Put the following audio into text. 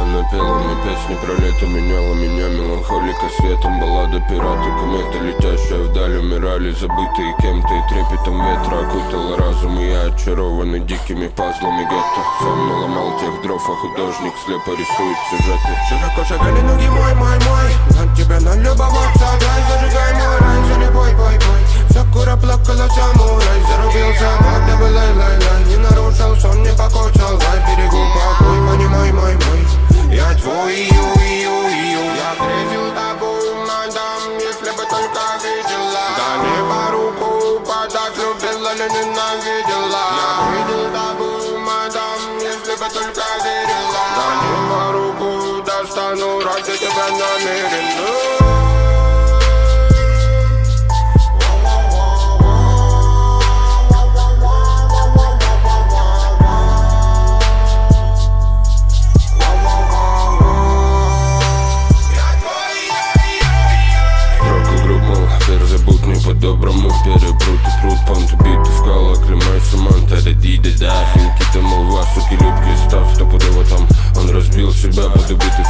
Она пела мне песни про лето, меняла меня меланхолика светом. Баллада пираты, кометы, летящая вдаль, умирали забытые кем-то. И трепетом ветра окутала разум, и я очарованный дикими пазлами гетто. Сам наломал тех дров, а художник слепо рисует сюжеты. Широко шагали ноги мой. На тебя налюбоваться, дай, зажигай мой рай, за любой бой. Сакура плакала самурай, зарубился, когда бы лай. Не нарушил сон, не покоцал, дай берегу покой, понимай мой. Я твой, я грезил тобой, мадам, если бы только видела. Да небо руку подать, любила ли ненавидела. Я видел тобой, мадам, если бы только верила. Да небо руку достану, ради тебя намерен. По-доброму перепрут и прут, понт убитый в кала, клемай саманта, редиды, да. Финки-то молва, суки, любки, став стопудово там. Он разбил себя под убитый